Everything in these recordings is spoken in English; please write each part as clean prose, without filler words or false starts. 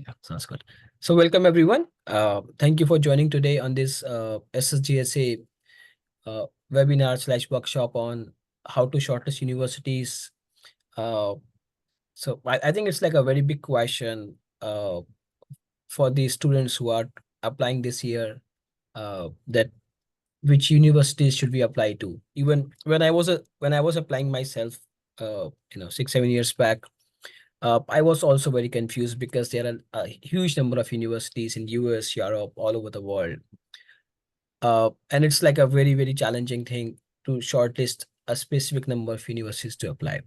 Yeah, sounds good. So welcome everyone. Thank you for joining today on this SSGSA webinar slash workshop on how to shortlist universities. Uh, so I think it's like a very big question for the students who are applying this year, that which universities should we apply to. Even when I was applying myself, 6 7 years back, I was also very confused because there are a huge number of universities in US, Europe, all over the world. And it's like a very, very challenging thing to shortlist a specific number of universities to apply.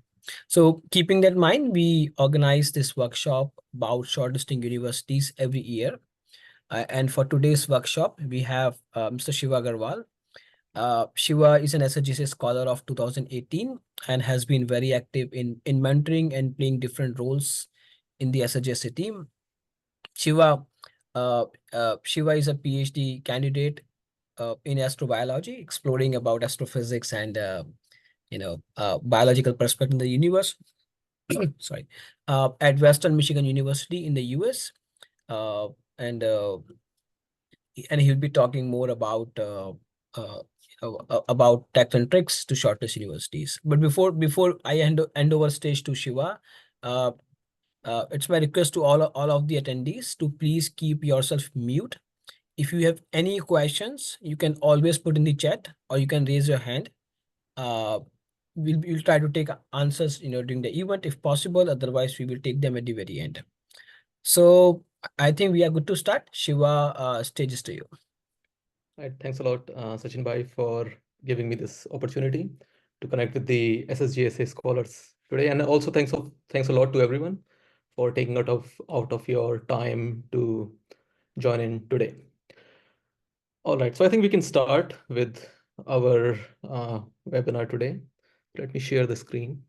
So keeping that in mind, we organize this workshop about shortlisting universities every year. And for today's workshop, we have Mr. Shiva Agarwal. Shiva is an SSGSA Scholar of 2018 and has been very active in mentoring and playing different roles in the SSGSA team. Shiva, Shiva is a PhD candidate in astrobiology, exploring about astrophysics and biological perspective in the universe. Sorry, at Western Michigan University in the US, uh, and uh, and he'll be talking more uh, about tips and tricks to shortlist universities. But before I hand over stage to Shiva, uh, it's my request to all of the attendees to please keep yourself mute. If you have any questions, you can always put in the chat or you can raise your hand. Uh, we'll try to take answers during the event if possible. Otherwise, we will take them at the very end. So I think we are good to start. Shiva, stage is to you. Right. Thanks a lot, Sachin Bhai, for giving me this opportunity to connect with the SSGSA scholars today. And also thanks a lot to everyone for taking out of your time to join in today. All right, so I think we can start with our webinar today. Let me share the screen.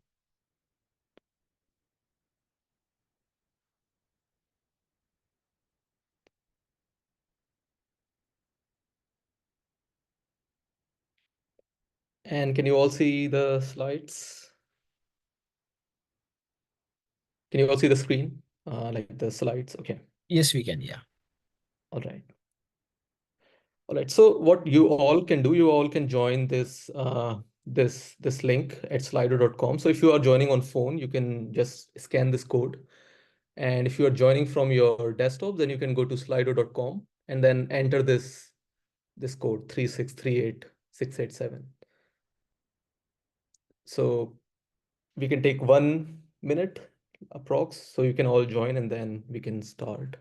And can you all see the slides? Can you all see the screen, like the slides? Okay. Yes, we can. Yeah. All right. All right. So what you all can do, you all can join this this link at slido.com. So if you are joining on phone, you can just scan this code. And if you are joining from your desktop, then you can go to slido.com and then enter this code 3638687. So we can take 1 minute approx, so you can all join and then we can start.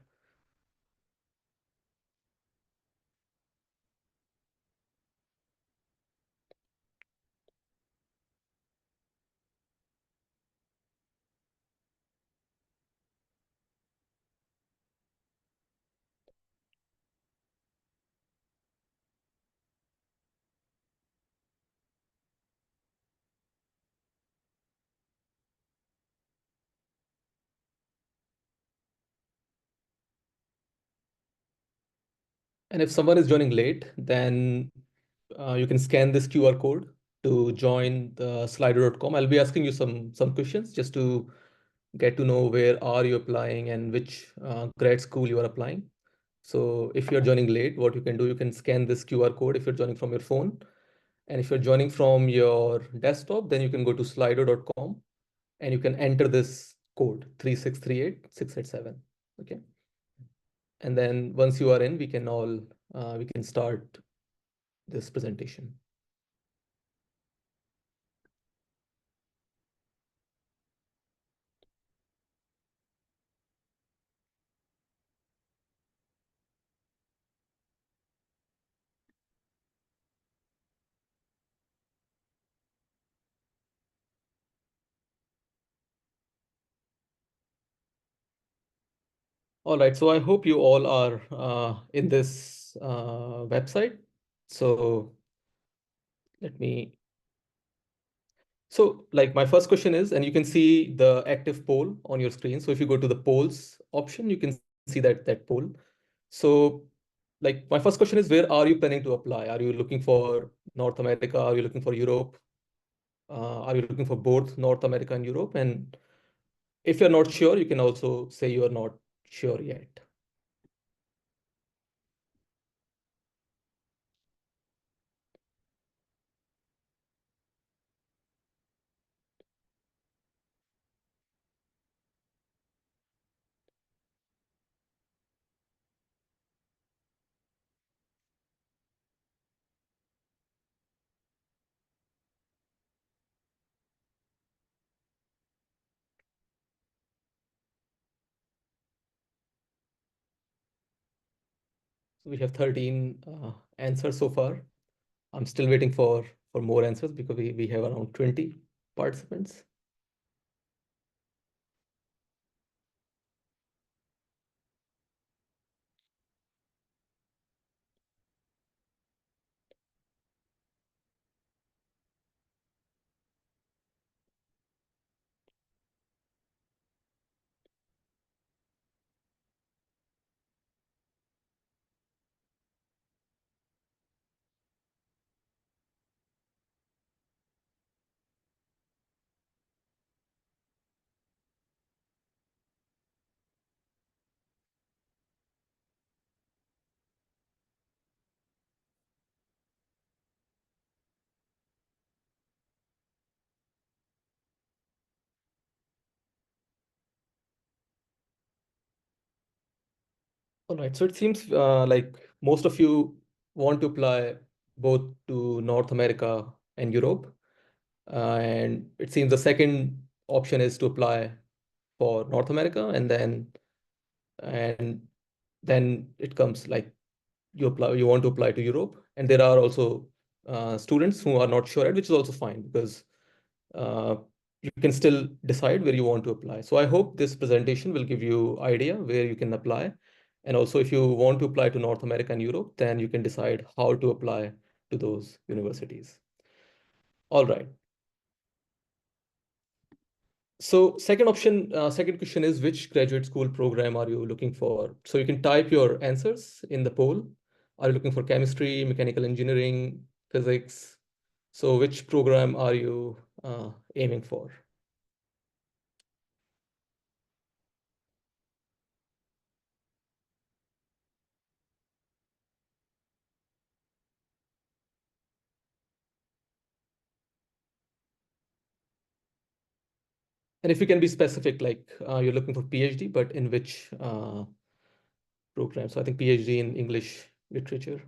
And if someone is joining late, then you can scan this QR code to join the slido.com. I'll be asking you some questions just to get to know where are you applying and which grad school you are applying. So if you're joining late, what you can do, you can scan this QR code if you're joining from your phone. And if you're joining from your desktop, then you can go to slido.com and you can enter this code 3638687. Okay. And then once you are in, we can start this presentation. All right, so I hope you all are in this website. So let me. So like my first question is, and you can see the active poll on your screen. So if you go to the polls option, you can see that poll. So like my first question is, where are you planning to apply? Are you looking for North America? Are you looking for Europe? Are you looking for both North America and Europe? And if you're not sure, you can also say you are not sure yet. So we have 13 answers so far. I'm still waiting for more answers because we have around 20 participants. All right, so it seems like most of you want to apply both to North America and Europe. And it seems the second option is to apply for North America, and then it comes like you want to apply to Europe. And there are also students who are not sure, which is also fine because uh, you can still decide where you want to apply. So I hope this presentation will give you idea where you can apply. And also if you want to apply to North America and Europe, then you can decide how to apply to those universities. All right. So second question is which graduate school program are you looking for? So you can type your answers in the poll. Are you looking for chemistry, mechanical engineering, physics? So which program are you aiming for? And if you can be specific, like you're looking for PhD, but in which program? So I think PhD in English literature.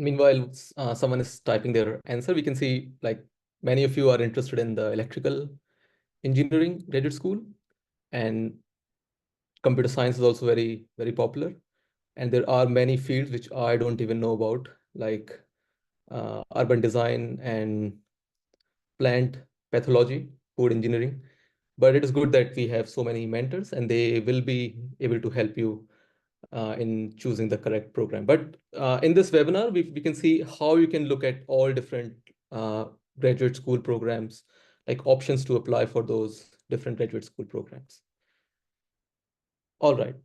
Meanwhile, someone is typing their answer. We can see like many of you are interested in the electrical engineering graduate school, and computer science is also very popular. And there are many fields which I don't even know about, like urban design and plant pathology, food engineering. But it is good that we have so many mentors and they will be able to help you in choosing the correct program. But in this webinar, we can see how you can look at all different uh, graduate school programs, like options to apply for those different graduate school programs. All right.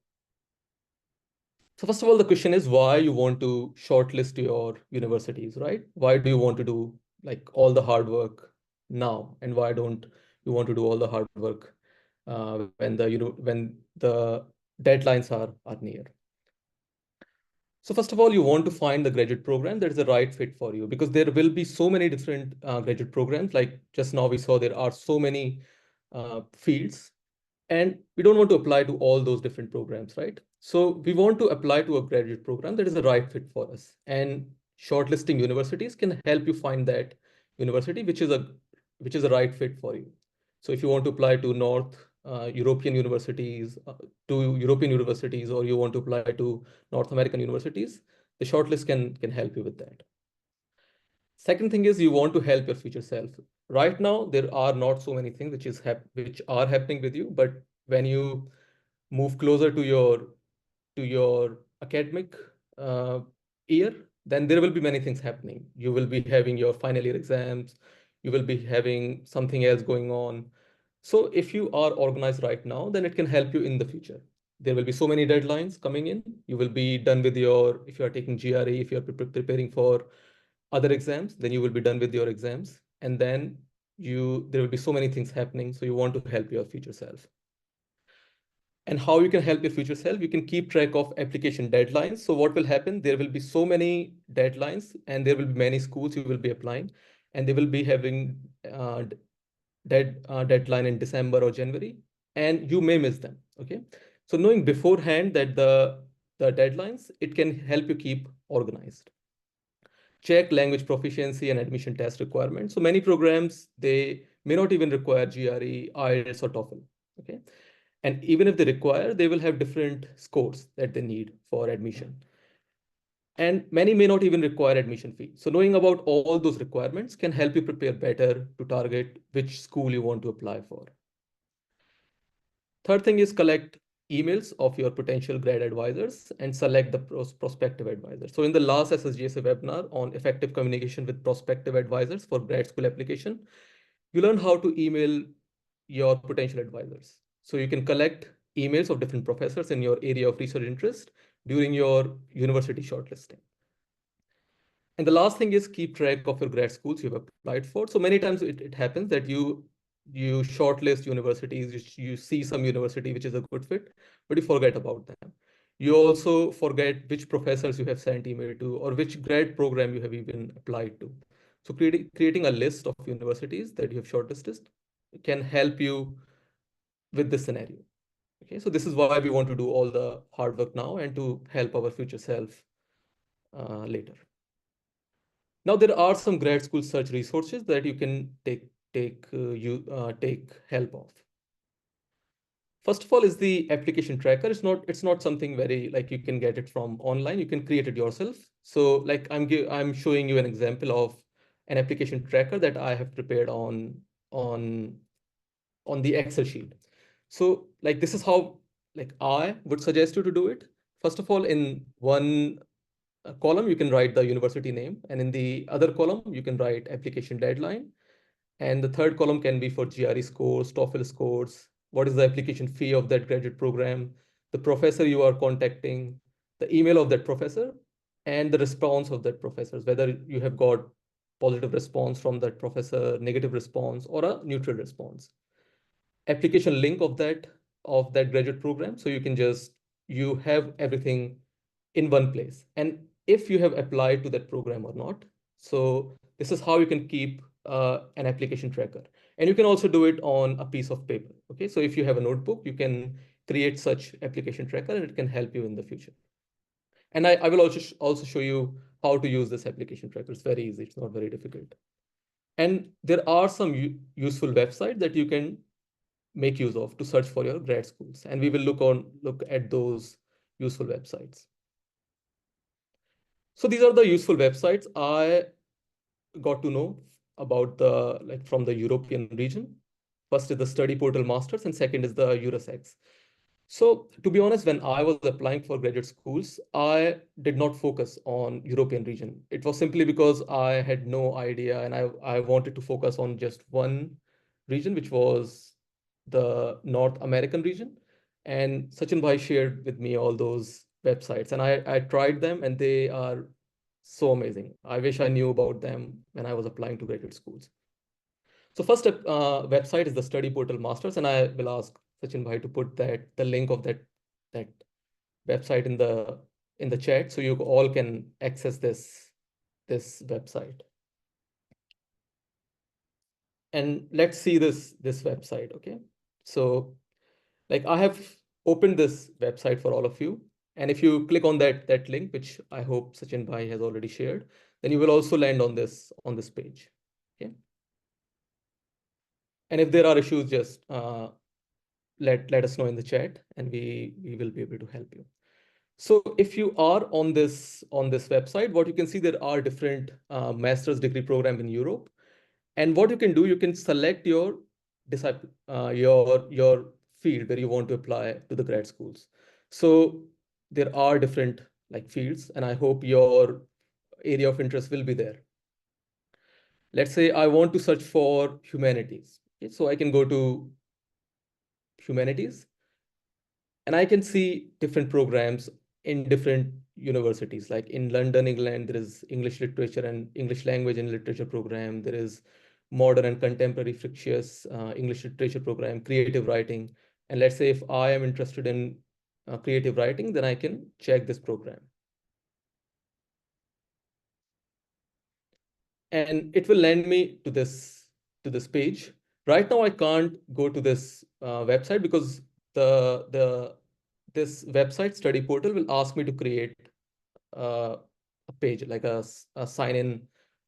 So first of all, the question is why you want to shortlist your universities, right? Why do you want to do like all the hard work now, and why don't you want to do all the hard work when the deadlines are near? So first of all, you want to find the graduate program that is the right fit for you, because there will be so many different graduate programs. Like just now we saw there are so many fields, and we don't want to apply to all those different programs, right? So we want to apply to a graduate program that is the right fit for us. And shortlisting universities can help you find that university which is a right fit for you. So if you want to apply to European universities, or you want to apply to North American universities, the shortlist can help you with that. Second thing is you want to help your future self. Right now, there are not so many things which are happening with you, but when you move closer to your academic uh, year, then there will be many things happening. You will be having your final year exams, you will be having something else going on. So if you are organized right now, then it can help you in the future. There will be so many deadlines coming in. You will be done with if you are taking GRE, if you are preparing for other exams, then you will be done with your exams. And then there will be so many things happening. So you want to help your future self. And how you can help your future self, you can keep track of application deadlines. So what will happen, there will be so many deadlines, and there will be many schools you will be applying, and they will be having deadline in December or January, and you may miss them. Okay, so knowing beforehand that the deadlines, it can help you keep organized. Check language proficiency and admission test requirements. So many programs, they may not even require GRE, IELTS, or TOEFL. Okay, and even if they require, they will have different scores that they need for admission. And many may not even require admission fee. So knowing about all those requirements can help you prepare better to target which school you want to apply for. Third thing is collect emails of your potential grad advisors and select the prospective advisors. So in the last SSGSA webinar on effective communication with prospective advisors for grad school application, you learn how to email your potential advisors. So you can collect emails of different professors in your area of research interest during your university shortlisting. And the last thing is keep track of your grad schools you've applied for. So many times it happens that you shortlist universities, you see some university which is a good fit, but you forget about them. You also forget which professors you have sent email to or which grad program you have even applied to. So creating a list of universities that you have shortlisted can help you with this scenario. Okay, so this is why we want to do all the hard work now and to help our future self later. Now, there are some grad school search resources that you can take help of. First of all is the application tracker. It's not something very like you can get it from online. You can create it yourself. So like I'm showing you an example of an application tracker that I have prepared on on the Excel sheet. So like this is how like I would suggest you to do it. First of all, in one column, you can write the university name, and in the other column, you can write application deadline. And the third column can be for GRE scores, TOEFL scores, what is the application fee of that graduate program, the professor you are contacting, the email of that professor, and the response of that professor, whether you have got positive response from that professor, negative response, or a neutral response. Application link of that graduate program, so you have everything in one place, and if you have applied to that program or not. So this is how you can keep an application tracker, and you can also do it on a piece of paper. Okay, so if you have a notebook, you can create such application tracker, and it can help you in the future. And I will also show you how to use this application tracker. It's very easy, it's not very difficult. And there are some useful websites that you can make use of to search for your grad schools, and we will look at those useful websites. So these are the useful websites I got to know about from the European region. First is the Study Portal Masters, and second is the Eurosex. So to be honest, when I was applying for graduate schools, I did not focus on European region. It was simply because I had no idea and I wanted to focus on just one region, which was the North American region. And Sachin Bhai shared with me all those websites and I tried them and they are so amazing. I wish I knew about them when I was applying to graduate schools. So first website is the Study Portal Masters, and I will ask Sachin Bhai to put the link of that website in the chat so you all can access this website. And let's see this website, okay? So like I have opened this website for all of you, and if you click on that link, which I hope Sachin Bhai has already shared, then you will also land on this page, okay? And if there are issues, just let us know in the chat and we will be able to help you. So if you are on this website, what you can see, there are different master's degree program in Europe. And what you can do, you can select your your field where you want to apply to the grad schools. So there are different like fields, and I hope your area of interest will be there. Let's say I want to search for humanities. Okay, so I can go to humanities and I can see different programs in different universities. Like in London, England, there is English literature and English language and literature program. There is modern and contemporary fictitious English literature program, creative writing. And let's say if I am interested in creative writing, then I can check this program. And it will land me to this page. Right now, I can't go to this website because the this website study portal will ask me to create a page like a sign-in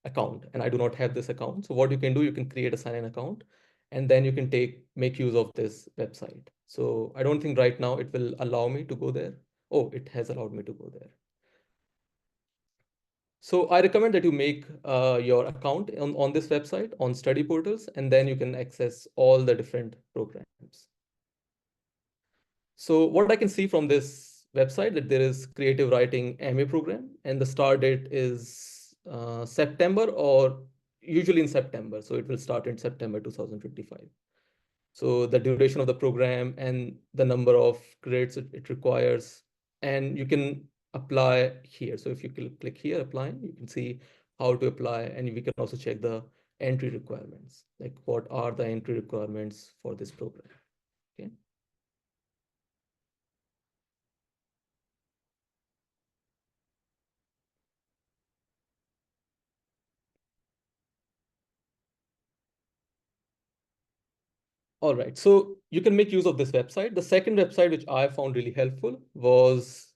account, and I do not have this account. So what you can do, you can create a sign-in account, and then you can make use of this website. So I don't think right now it will allow me to go there. Oh, it has allowed me to go there. So I recommend that you make your account on this website on study portals, and then you can access all the different programs. So what I can see from this website that there is creative writing MA program, and the start date is September or usually in September. So it will start in September 2025. So the duration of the program and the number of credits it requires, and you can apply here. So if you click here, apply, you can see how to apply, and we can also check the entry requirements, like what are the entry requirements for this program. Okay. All right, so you can make use of this website. The second website, which I found really helpful, was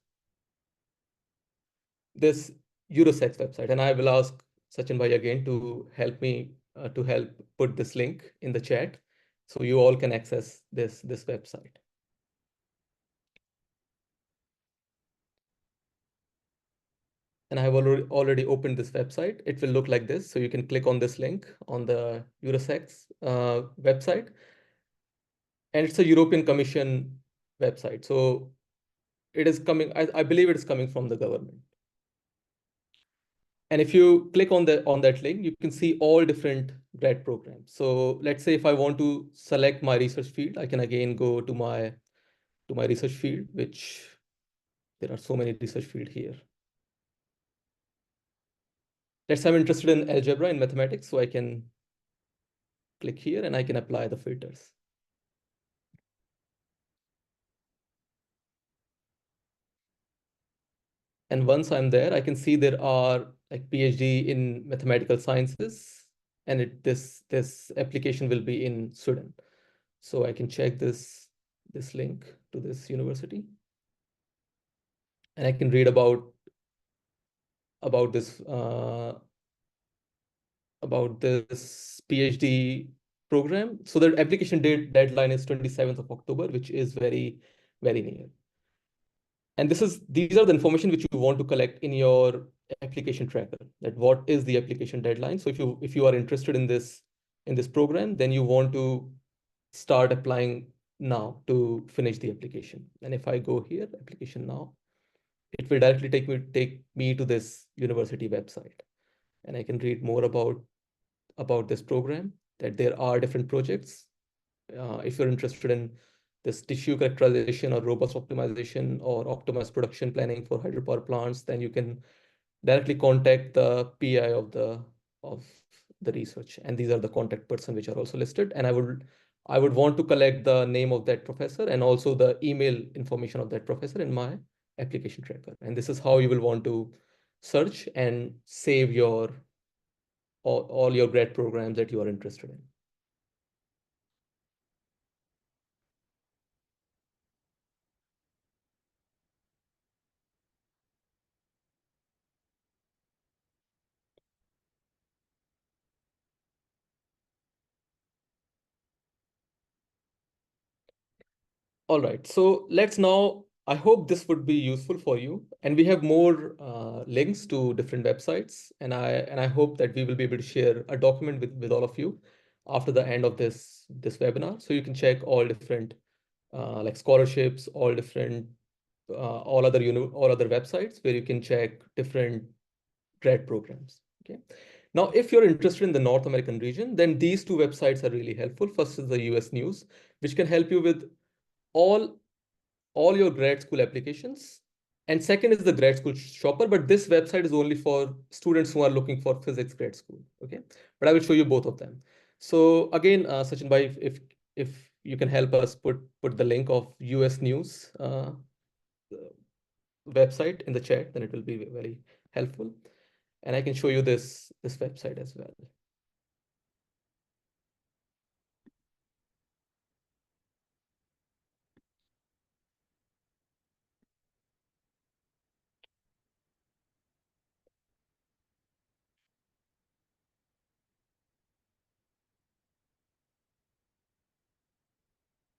this Eurosex website. And I will ask Sachin Bhai again to help me to help put this link in the chat so you all can access this website. And I have already opened this website. It will look like this. So you can click on this link on the Eurosex website. And it's a European Commission website. So it is coming, I believe it is coming from the government. And if you click on that link, you can see all different grad programs. So let's say if I want to select my research field, I can again go to my research field, which there are so many research field here. Let's say I'm interested in algebra and mathematics, so I can click here and I can apply the filters. And once I'm there, I can see there are like PhD in mathematical sciences, and this application will be in Sweden. So I can check this link to this university, and I can read about this PhD program. So the application deadline is 27th of October, which is very near. And these are the information which you want to collect in your application tracker, that what is the application deadline. So if you are interested in this program, then you want to start applying now to finish the application. And if I go here, application now, it will directly take me to this university website, and I can read more about this program, that there are different projects. If you're interested in this tissue characterization or robust optimization or optimized production planning for hydropower plants, then you can directly contact the PI of the research, and these are the contact person which are also listed. And I would want to collect the name of that professor and also the email information of that professor in my application tracker. And this is how you will want to search and save your all your grad programs that you are interested in. All right, so let's now, I hope this would be useful for you. And we have more links to different websites. And I hope that we will be able to share a document with all of you after the end of this webinar. So you can check all different like scholarships, all different, all other websites where you can check different grad programs. Okay. Now, if you're interested in the North American region, then these two websites are really helpful. First is the US News, which can help you with all all your grad school applications. And second is the grad school shopper, but this website is only for students who are looking for physics grad school. Okay, but I will show you both of them. So again, Sachin bhai, if you can help us put the link of US News website in the chat, then it will be very helpful. And I can show you this website as well.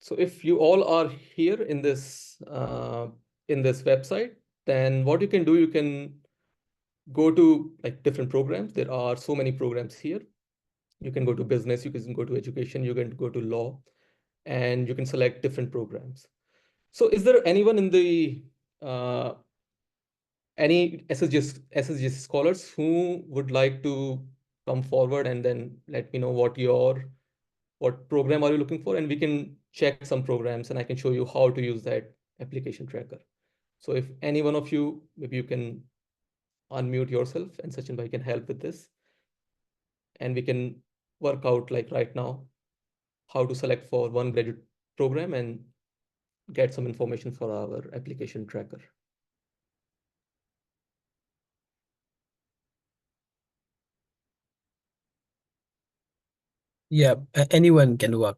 So if you all are here in this website, then what you can do, you can go to like different programs. There are so many programs here. You can go to business, you can go to education, you can go to law, and you can select different programs. So is there anyone in the any SSGS scholars who would like to come forward and then let me know what program are you looking for, and we can check some programs and I can show you how to use that application tracker. So if any one of you, maybe you can unmute yourself and Sachin bhai can help with this, and we can work out like right now how to select for one graduate program and get some information for our application tracker. Yeah, anyone can work.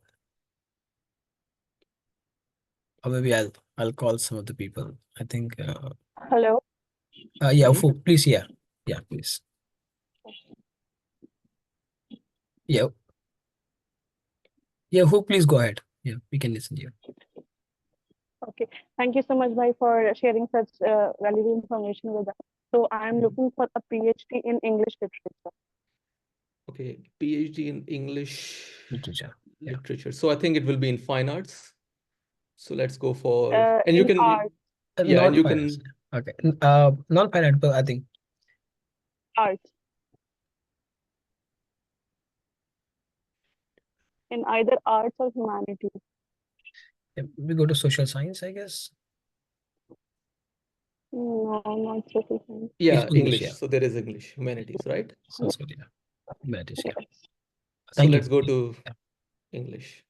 Or maybe I'll call some of the people. I think Hello. yeah, Mhm. please, yeah, please. Yeah, yeah, who please go ahead. Yeah, we can listen to you. Okay. Thank you so much, Bhai, for sharing such valuable information with us. So I'm looking for a PhD in English literature. Okay, PhD in English Literature. Yeah. literature. So I think it will be in fine arts. So let's go for, and you In can, art, yeah, and you Non-finance. can, Okay. Non-finance, but I think arts, in either arts or humanities. yeah, we go to social science, I guess. No, not social science. yeah, English, yeah. English. So there is English, humanities, right? Sounds good, yeah. Humanities, yeah. Yes. So Thank you. let's go to Yeah. English.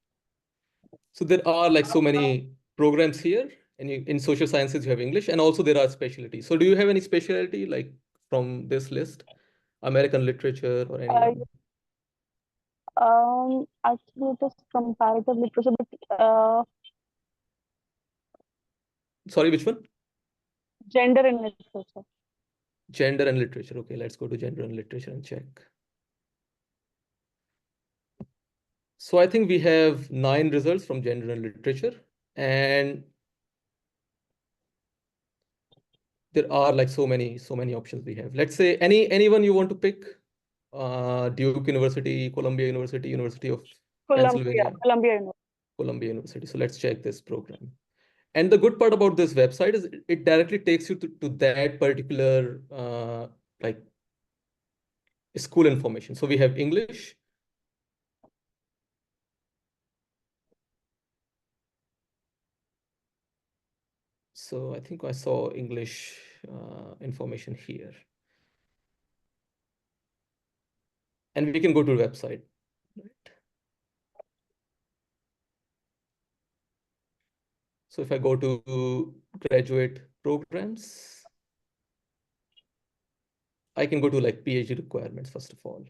So there are like so many programs here, and in social sciences you have English, and also there are specialties. So do you have any specialty like from this list, American literature or any Uh, other? Actually, it is comparative literature, but Sorry, which one? gender in literature. Gender and literature. Okay, let's go to gender and literature and check. So I think we have 9 results from gender and literature, and there are like so many options we have. Let's say anyone you want to pick, Duke University, Columbia University, University of Columbia, Pennsylvania. Columbia University. Columbia University. So let's check this program. And the good part about this website is it directly takes you to that particular like school information. So we have English. So I think I saw English information here. And we can go to the website. Right? So if I go to graduate programs, I can go to like PhD requirements, first of all.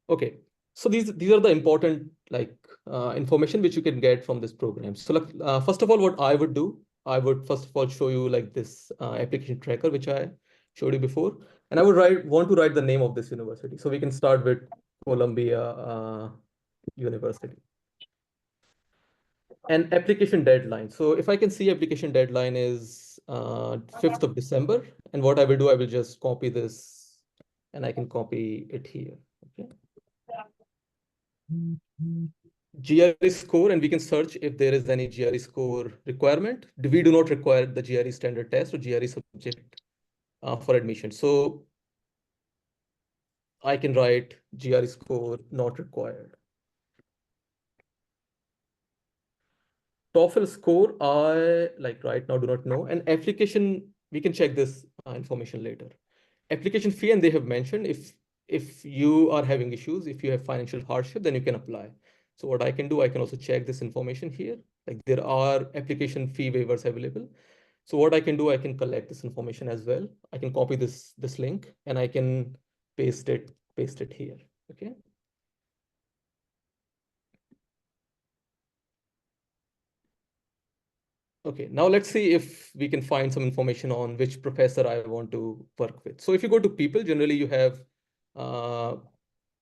Okay, so these are the important like information which you can get from this program. So like, first of all, what I would do, I would first of all show you like this application tracker which I showed you before, and I would want to write the name of this university. So we can start with Columbia University. And application deadline. So if I can see application deadline is 5th of December, and what I will do, I will just copy this and I can copy it here. Okay. GRE score, and we can search if there is any GRE score requirement. We do not require the GRE standard test or GRE subject for admission. So I can write GRE score not required. TOEFL score, I like right now do not know. And application, we can check this information later. Application fee, and they have mentioned if you are having issues, if you have financial hardship, then you can apply. So what I can do, I can also check this information here. Like there are application fee waivers available. So what I can do, I can collect this information as well. I can copy this link and I can paste it here. Okay. Okay, now let's see if we can find some information on which professor I want to work with. So if you go to people, generally you have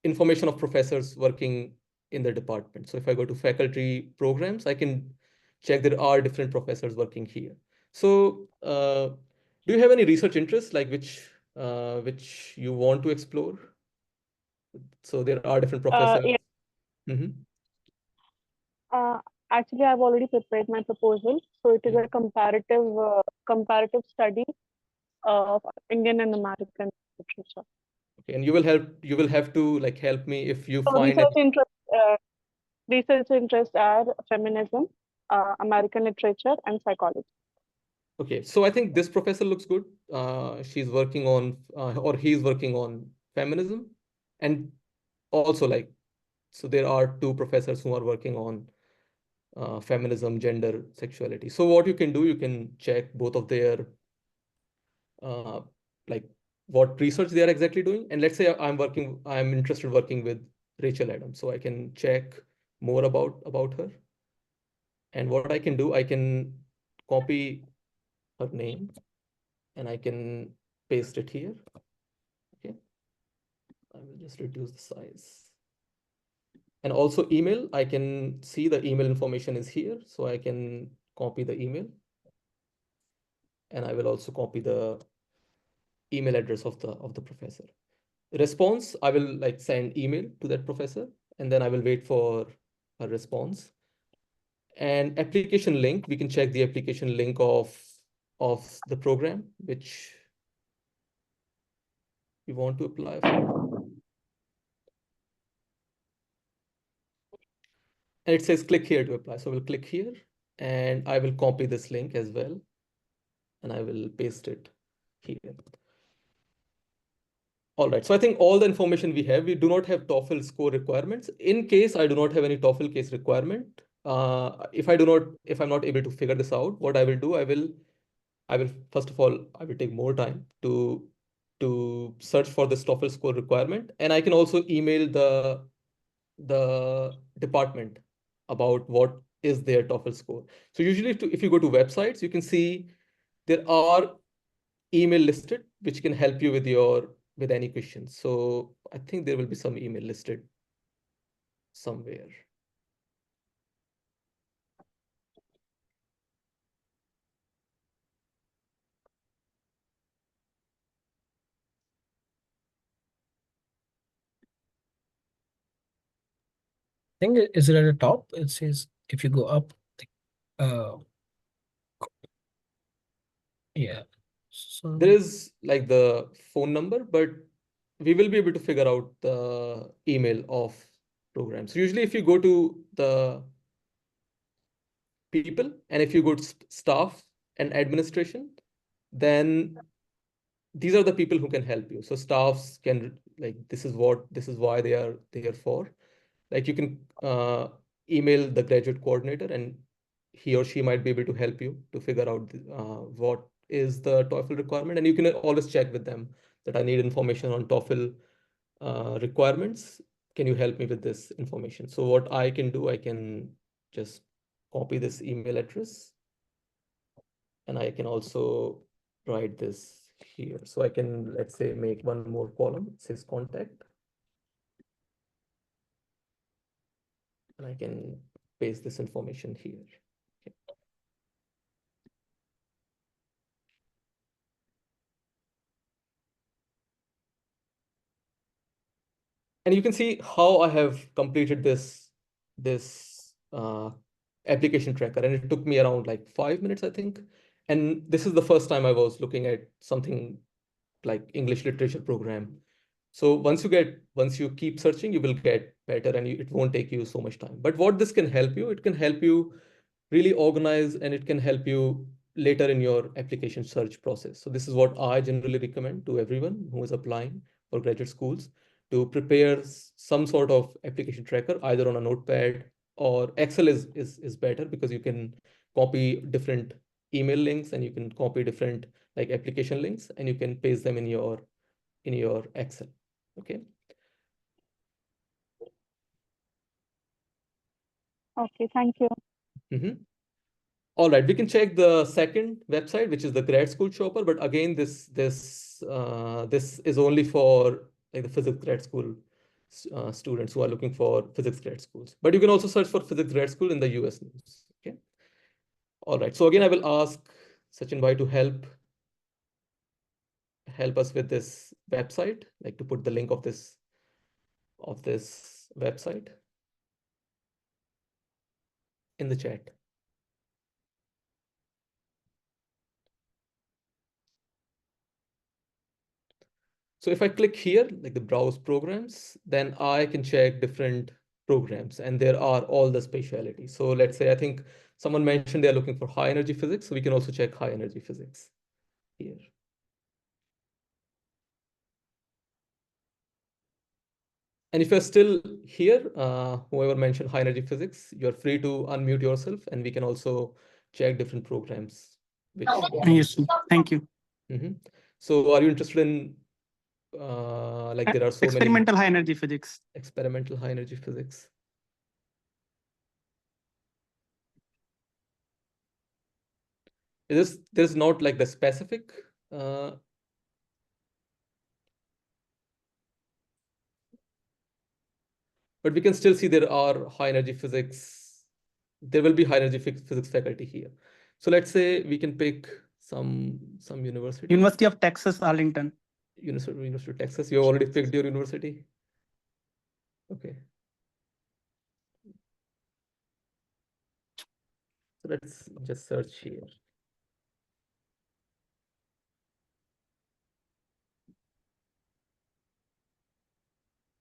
information of professors working in the department. So if I go to faculty programs, I can check there are different professors working here. So do you have any research interests like which you want to explore? So there are different professors. Yeah. Actually, I've already prepared my proposal. So it is a comparative study of Indian and American literature. Okay, and you will have to like help me if you So find research interests are feminism, American literature, and psychology. Okay, so I think this professor looks good. She's working on, or he's working on feminism, and also like, so there are two professors who are working on feminism, gender, sexuality. So what you can do, you can check both of their like what research they are exactly doing. And let's say I'm interested working with Rachel Adams, so I can check more about her. And what I can do, I can copy her name and I can paste it here. Okay. I will just reduce the size. And also email, I can see the email information is here. So I can copy the email. And I will also copy the email address of the professor. Response, I will like send email to that professor, and then I will wait for a response. And application link, we can check the application link of the program which we want to apply for. And it says click here to apply. So we'll click here and I will copy this link as well. And I will paste it here. All right, so I think all the information we do not have TOEFL score requirements. In case I do not have any TOEFL case requirement, if I'm not able to figure this out, what I will do, I will first of all, I will take more time to search for this TOEFL score requirement. And I can also email the department about what is their TOEFL score. So usually if you go to websites, you can see there are email listed, which can help you with your with any questions. So I think there will be some email listed somewhere. I think is it at the top? It says if you go up, uh, yeah. So There is like the phone number, but we will be able to figure out the email of programs. So usually if you go to the people and if you go to staff and administration, then these are the people who can help you. So staffs can like this is why they are there for. Like you can email the graduate coordinator and he or she might be able to help you to figure out what is the TOEFL requirement, and you can always check with them that I need information on TOEFL requirements. Can you help me with this information? So what I can do, I can just copy this email address and I can also write this here. So I can, let's say, make one more column, it says contact, and I can paste this information here. Okay. And you can see how I have completed this application tracker, and it took me around like 5 minutes, I think. And this is the first time I was looking at something like English literature program. So once you keep searching, you will get better, and it won't take you so much time. But what this can help you, it can help you really organize, and it can help you later in your application search process. So this is what I generally recommend to everyone who is applying for graduate schools, to prepare some sort of application tracker, either on a notepad, or Excel is better because you can copy different email links and you can copy different like application links and you can paste them in your Excel. Okay. Okay, thank you. All right, we can check the second website, which is the Grad School Shopper. But again, this is only for like the physics grad school students who are looking for physics grad schools. But you can also search for physics grad school in the US news. Okay. All right. So again, I will ask Sachin Bhai to help us with this website, like to put the link of this website in the chat. So if I click here, like the browse programs, then I can check different programs, and there are all the specialities. So let's say I think someone mentioned they're looking for high energy physics, so we can also check high energy physics here. And if you're still here, whoever mentioned high energy physics, you're free to unmute yourself, and we can also check different programs. Yes, thank you. So are you interested in like there are so many Experimental high energy physics. experimental high energy physics? There's not like the specific but we can still see there are high energy physics. There will be high energy physics faculty here. So let's say we can pick some university. University of Texas, Arlington. University of Texas. You already picked your university. Okay. So let's just search here.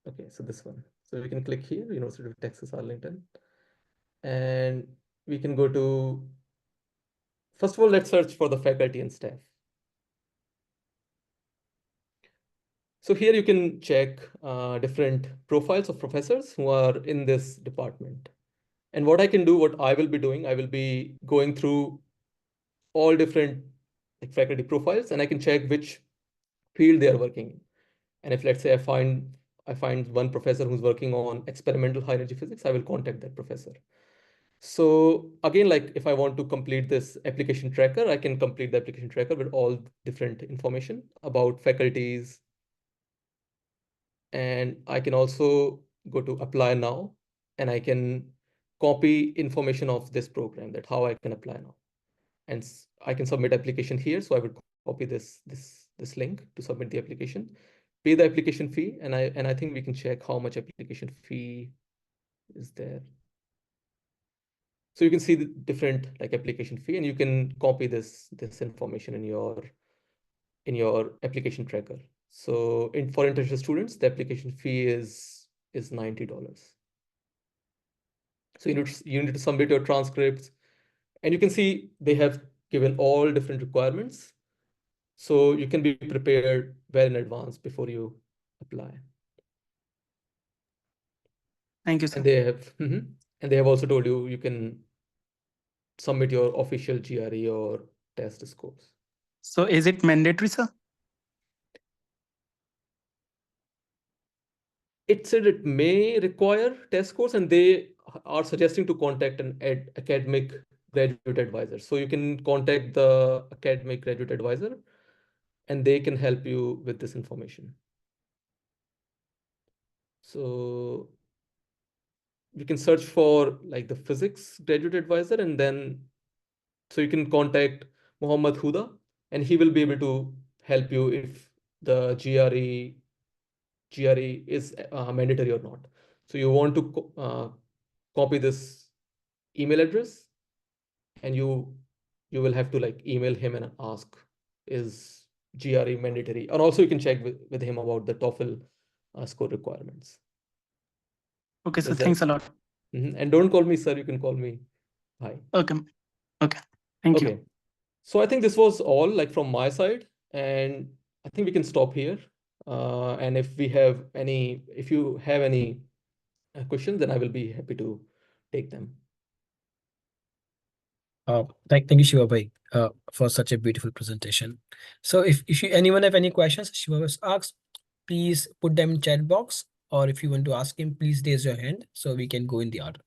Okay, so this one. So we can click here, University of Texas, Arlington. And we can go to, first of all, let's search for the faculty and staff. So here you can check different profiles of professors who are in this department. And what I can do, what I will be doing, I will be going through all different like faculty profiles, and I can check which field they are working in. And if let's say I find one professor who's working on experimental high energy physics, I will contact that professor. So again, like if I want to complete this application tracker, I can complete the application tracker with all different information about faculties, and I can also go to apply now, and I can copy information of this program, that how I can apply now. And I can submit application here. So I would copy this link to submit the application, pay the application fee, and I think we can check how much application fee is there. So you can see the different like application fee, and you can copy this information in your application tracker. So for international students, the application fee is $90. So you need to submit your transcripts, and you can see they have given all different requirements. So you can be prepared well in advance before you apply. Thank you, sir. And they have also told you can submit your official GRE or test scores. So is it mandatory, sir? It said it may require test scores, and they are suggesting to contact an academic graduate advisor. So you can contact the academic graduate advisor, and they can help you with this information. So you can search for like the physics graduate advisor, and then so you can contact Muhammad Huda, and he will be able to help you if the GRE is mandatory or not. So you want to copy this email address, and you will have to like email him and ask, is GRE mandatory? And also you can check with him about the TOEFL score requirements. Okay, sir. Does that- Thanks a lot. And don't call me sir, you can call me hi. Okay. Okay. Thank you. Okay. So I think this was all like from my side, and I think we can stop here. And if you have any questions, then I will be happy to take them. Thank you, Shiva bhai, for such a beautiful presentation. So if anyone have any questions, Shiva was asked, please put them in chat box, or if you want to ask him, please raise your hand so we can go in the order.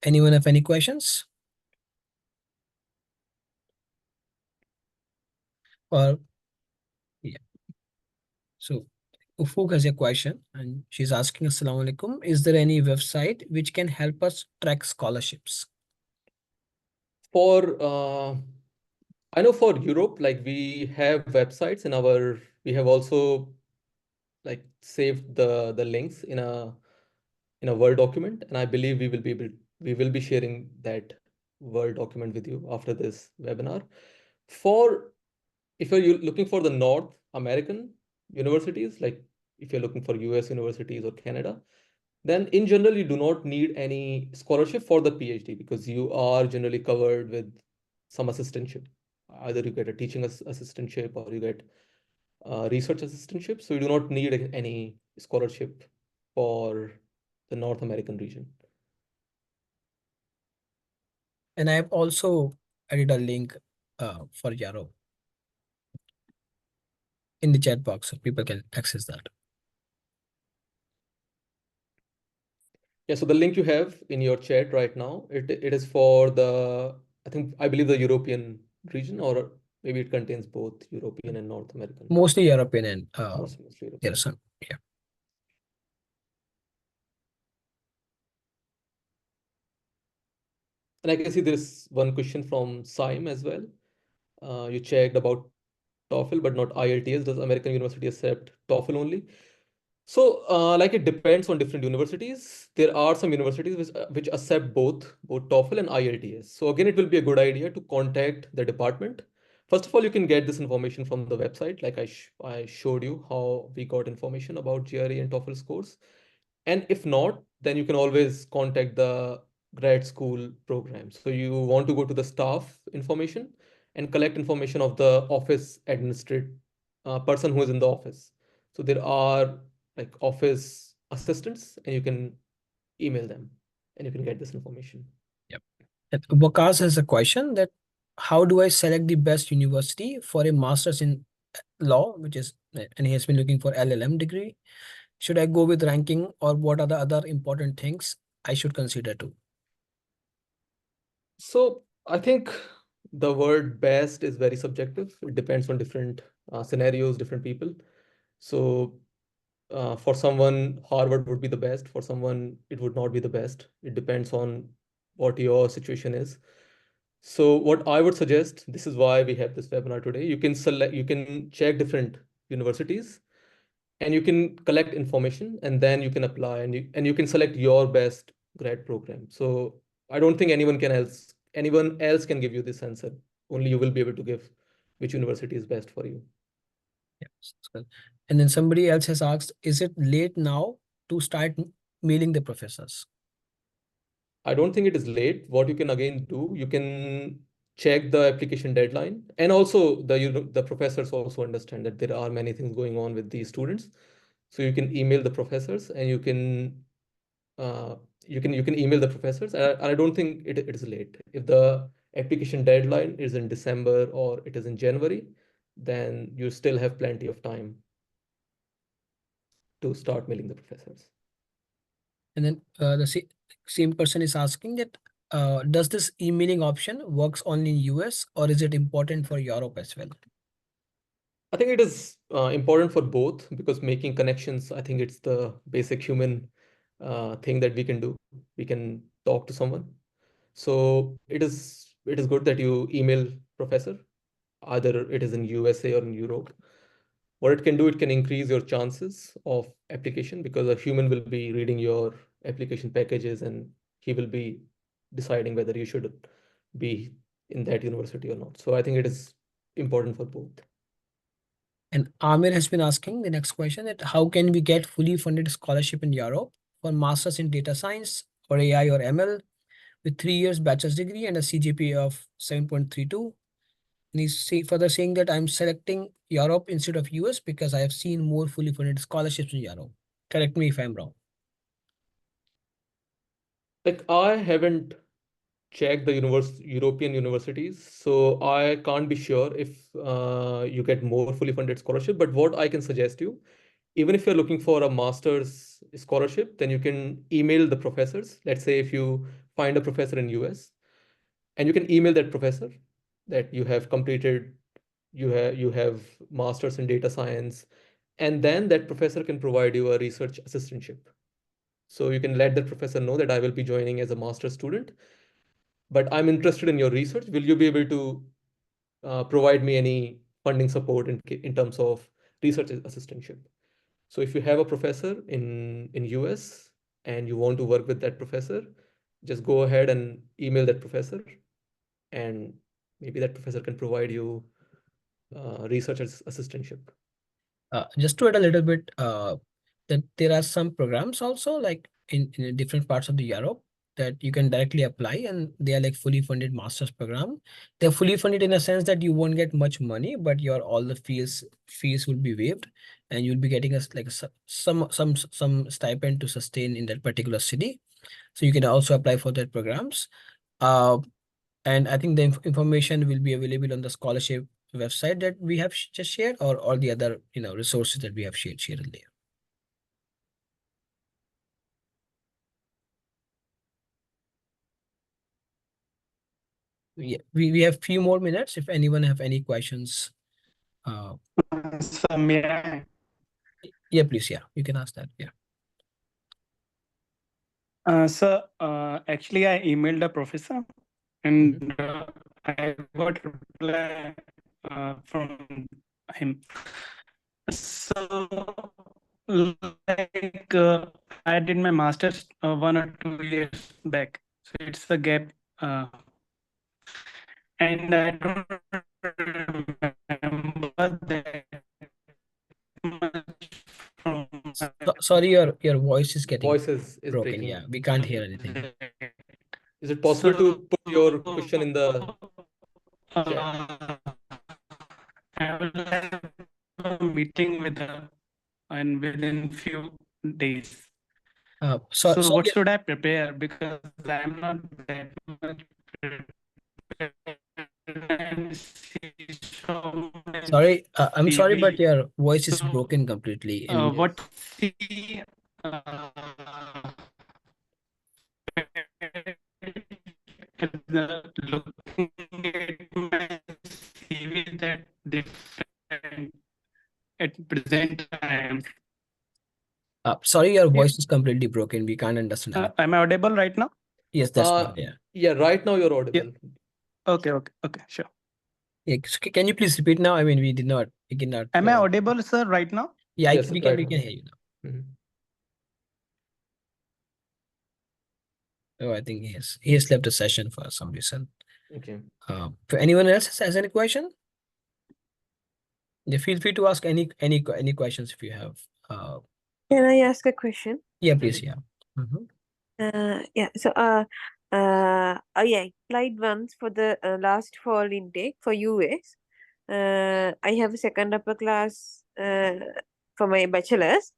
Anyone have any questions? Or yeah. So Ufuk has a question, and she's asking, Assalamu alaikum, is there any website which can help us track scholarships? I know for Europe, like we have websites we have also like saved the links in a Word document, and I believe we will be sharing that Word document with you after this webinar. If you're looking for the North American universities, like if you're looking for US universities or Canada, then in general, you do not need any scholarship for the PhD, because you are generally covered with some assistantship. Either you get a teaching assistantship, or you get research assistantship. So you do not need any scholarship for the North American region. And I have also added a link for Yaro in the chat box so people can access that. Yeah, so the link you have in your chat right now, it is for I believe the European region, or maybe it contains both European and North American. Mostly European and Mostly European. yeah. And I can see there's one question from Saim as well. You checked about TOEFL, but not IELTS. Does American University accept TOEFL only? So, like it depends on different universities. There are some universities which accept both TOEFL and IELTS. So again, it will be a good idea to contact the department. First of all, you can get this information from the website. Like I showed you how we got information about GRE and TOEFL scores. And if not, then you can always contact the grad school program. So you want to go to the staff information and collect information of the office administrative person who is in the office. So there are like office assistants, and you can email them, and you can get this information. Waqas has a question that how do I select the best university for a master's in law, and he has been looking for LLM degree. Should I go with ranking, or what are the other important things I should consider too? So I think the word best is very subjective. It depends on different scenarios, different people. So for someone, Harvard would be the best. For someone, it would not be the best. It depends on what your situation is. So what I would suggest, this is why we have this webinar today. You can check different universities and you can collect information, and then you can apply, and you can select your best grad program. So I don't think anyone else can give you this answer. Only you will be able to give which university is best for you. Yeah, sounds good. And then somebody else has asked, is it late now to start mailing the professors? I don't think it is late. What you can again do, you can check the application deadline, and also the professors also understand that there are many things going on with these students. So you can email the professors, and uh, you can email the professors. And I don't think it is late. If the application deadline is in December or it is in January, then you still have plenty of time to start mailing the professors. And then the same person is asking that does this emailing option works only in US, or is it important for Europe as well? I think it is important for both, because making connections, I think it's the basic human thing that we can do. We can talk to someone. So it is good that you email professor, either it is in USA or in Europe. What it can do, it can increase your chances of application, because a human will be reading your application packages and he will be deciding whether you should be in that university or not. So I think it is important for both. And Amir has been asking the next question, that how can we get fully funded scholarship in Europe for masters in data science or AI or ML with 3 years bachelor's degree and a CGPA of 7.32? And he's further saying that I'm selecting Europe instead of US because I have seen more fully funded scholarships in Europe. Correct me if I'm wrong. Like, I haven't checked the European universities, so I can't be sure if you get more fully funded scholarship. But what I can suggest you, even if you're looking for a master's scholarship, then you can email the professors. Let's say if you find a professor in US, and you can email that professor that you have completed, you have master's in data science, and then that professor can provide you a research assistantship. So you can let that professor know that I will be joining as a master's student, but I'm interested in your research. Will you be able to provide me any funding support in terms of research assistantship? So if you have a professor in US and you want to work with that professor, just go ahead and email that professor, and maybe that professor can provide you research assistantship. Just to add a little bit, that there are some programs also like in different parts of the Europe that you can directly apply, and they are like fully funded master's program. They're fully funded in a sense that you won't get much money, but your all the fees will be waived, and you'll be getting some stipend to sustain in that particular city. So you can also apply for that programs. Uh, and I think the information will be available on the scholarship website that we have just shared, or the other resources that we have shared earlier. Yeah, we have few more minutes if anyone have any questions. So may I? Yeah, please. Yeah, you can ask that. Yeah. Actually, I emailed the professor, and I got reply from him. So, like, I did my master's 1 or 2 years back, so it's a gap, and I don't remember that much from Sorry, your voice is getting Voice is broken. Yeah, breaking. we can't hear anything. Is it possible to So, put your question in the chat? I will have a meeting with her and within few days. So So what sorry, should I prepare? Because I'm not that much prepared. And see so many I'm sorry, but CV. your voice is So broken completely. And what see uh, looking at my CV that different at present time. sorry, your Yeah. voice is completely broken. We can't understand anything. Am I audible right now? Yes, that's fine. Yeah. Yeah, right now you're Yeah. audible. Okay, sure. Yeah. So can you please repeat now? I mean, we cannot. Am I audible, sir, right now? Yeah, Yes, we right we now. can hear you now. Mhm. Oh, I think he has left the session for some reason. Okay. For anyone else has any question, yeah, feel free to ask any questions if you have. Can I ask a question? Yeah, please. Yeah. Mhm. Yeah. So, I applied once for the last fall intake for US. I have a second upper class for my bachelor's,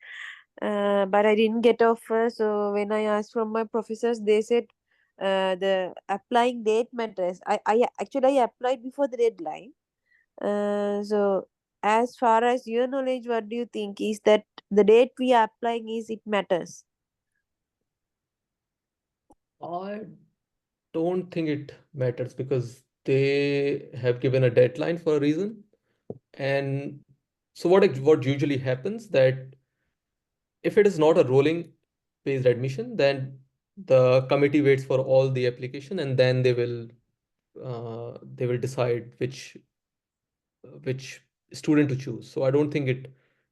but I didn't get offer. So when I asked from my professors, they said the applying date matters. I applied before the deadline. So as far as your knowledge, what do you think is that the date we are applying is it matters? I don't think it matters because they have given a deadline for a reason. And so what usually happens that if it is not a rolling based admission, then the committee waits for all the application and then they will decide which student to choose. So I don't think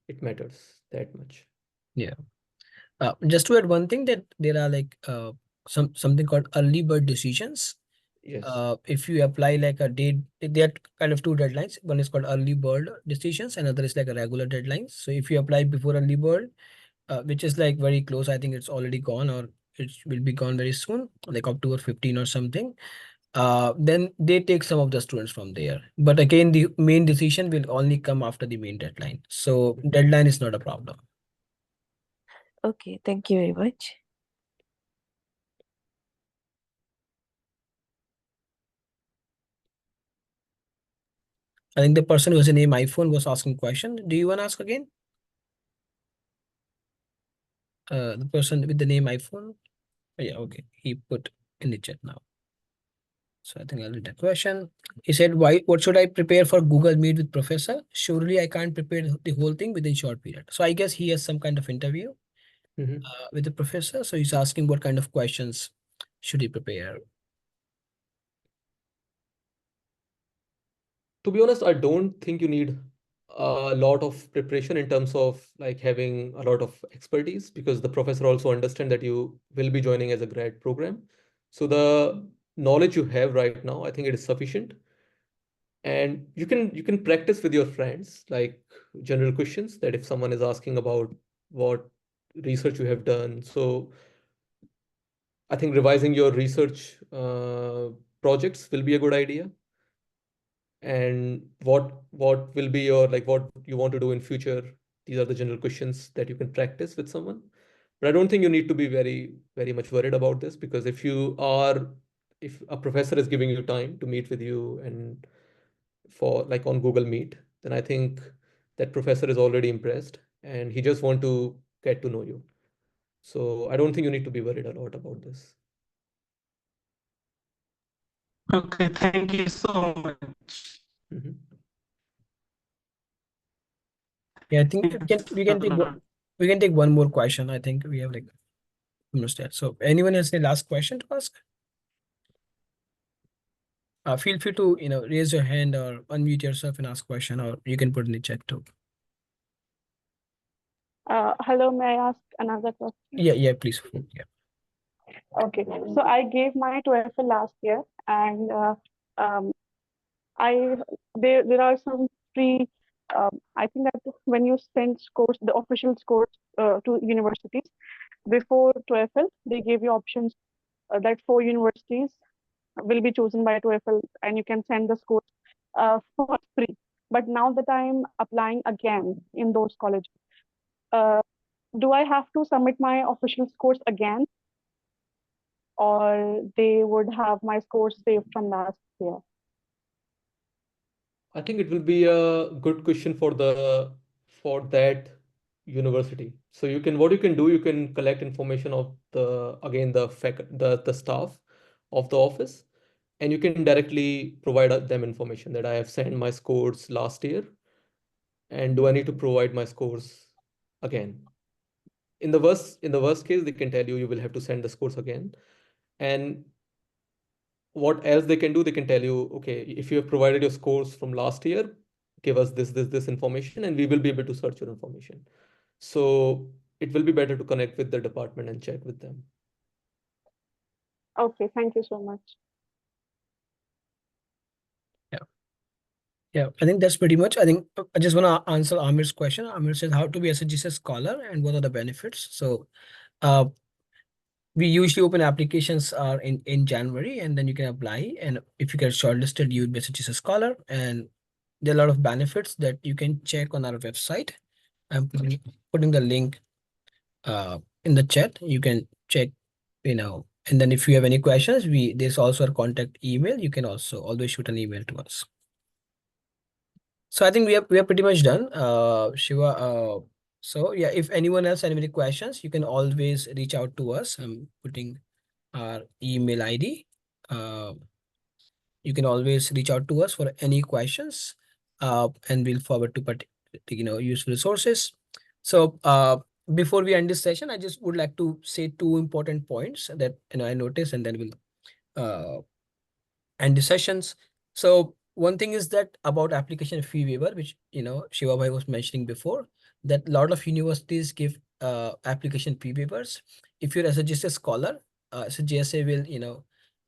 it matters that much. Yeah. Just to add one thing, that there are like something called early bird decisions. Yes. If you apply like a date, there are kind of two deadlines. One is called early bird decisions, another is like a regular deadline. So if you apply before early bird, which is like very close, I think it's already gone or it will be gone very soon, like October 15 or something. Then they take some of the students from there. But again, the main decision will only come after the main deadline. So deadline is not a problem. Okay, thank you very much. I think the person who has a name iPhone was asking question. Do you want to ask again? The person with the name iPhone. Oh, yeah, okay. He put in the chat now. So I think I'll read the question. He said, what should I prepare for Google Meet with professor? Surely I can't prepare the whole thing within short period. So I guess he has some kind of interview Mhm. with the professor. So he's asking what kind of questions should he prepare? To be honest, I don't think you need a lot of preparation in terms of like having a lot of expertise because the professor also understand that you will be joining as a grad program. So the knowledge you have right now, I think it is sufficient. And you can practice with your friends, like general questions that if someone is asking about what research you have done. So I think revising your research projects will be a good idea. And what will be your like what you want to do in future? These are the general questions that you can practice with someone. But I don't think you need to be very much worried about this because if a professor is giving you time to meet with you and for like on Google Meet, then I think that professor is already impressed and he just want to get to know you. So I don't think you need to be worried a lot about this. Okay, thank you so much. Mhm. Yeah, I think Yes, we can take one more question. I think we have like almost that. So anyone has any last question to ask? Feel free to raise your hand or unmute yourself and ask question, or you can put in the chat too. Hello, may I ask another question? Yeah, please. Yeah. Okay, so I gave my TOEFL last year, and um, I there are some free. I think that when you send scores, the official scores to universities before TOEFL, they gave you options that 4 universities will be chosen by TOEFL, and you can send the scores for free. But now that I'm applying again in those colleges, uh, do I have to submit my official scores again, or they would have my scores saved from last year? I think it will be a good question for that university. So what you can do, you can collect information of the staff of the office, and you can directly provide them information that I have sent my scores last year, and do I need to provide my scores again? In the worst case, they can tell you will have to send the scores again. And what else they can do, they can tell you, okay, if you have provided your scores from last year, give us this information, and we will be able to search your information. So it will be better to connect with the department and check with them. Okay, thank you so much. Yeah, I think that's pretty much. I think I just want to answer Amir's question. Amir said how to be SSGSA Scholar and what are the benefits. So we usually open applications are in January, and then you can apply. And if you get shortlisted, you would be SSGSA Scholar. And there are a lot of benefits that you can check on our website. I'm putting the link in the chat. You can check, and then if you have any questions, there's also a contact email. You can also always shoot an email to us. So I think we are pretty much done, Shiva. So yeah, if anyone else has any questions, you can always reach out to us. I'm putting our email ID. You can always reach out to us for any questions, and we'll forward to useful resources. So before we end this session, I just would like to say two important points that I noticed, and then we'll end the sessions. So one thing is that about application fee waiver, which Shiva Bhai was mentioning before, that a lot of universities give application fee waivers. If you're as just a scholar, SSGSA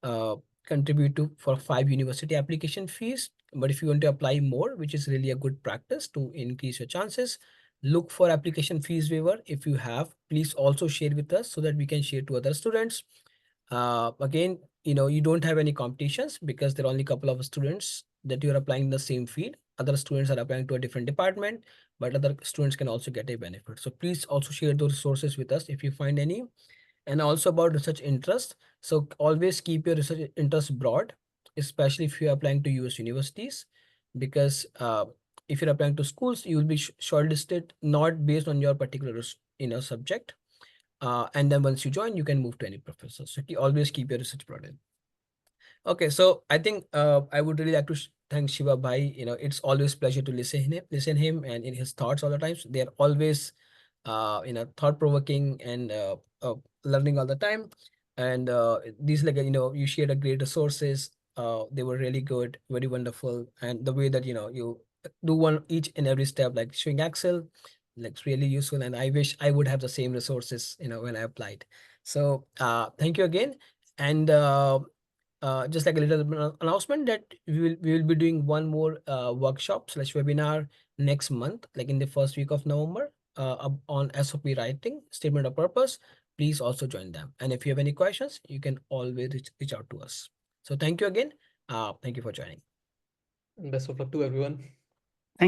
will contribute for 5 university application fees. But if you want to apply more, which is really a good practice to increase your chances, look for application fees waiver. If you have, please also share with us so that we can share to other students. Again, you don't have any competitions because there are only a couple of students that you're applying in the same field. Other students are applying to a different department, but other students can also get a benefit. So please also share those resources with us if you find any. And also about research interest. So always keep your research interest broad, especially if you're applying to US universities, because if you're applying to schools, you will be shortlisted not based on your particular subject. And then once you join, you can move to any professor. So always keep your research broad. Okay, so I think I would really like to thank Shiva Bhai. It's always pleasure to listen him and in his thoughts all the time. So they are always thought provoking and learning all the time. And these you shared a great resources. They were really good, very wonderful, and the way that you do one each and every step, like showing Excel, like it's really useful. And I wish I would have the same resources when I applied. So thank you again. And just like a little announcement that we will be doing one more workshop/webinar next month, like in the first week of November, on SOP writing, statement of purpose. Please also join them. And if you have any questions, you can always reach out to us. So thank you again. Thank you for joining. And best of luck to everyone.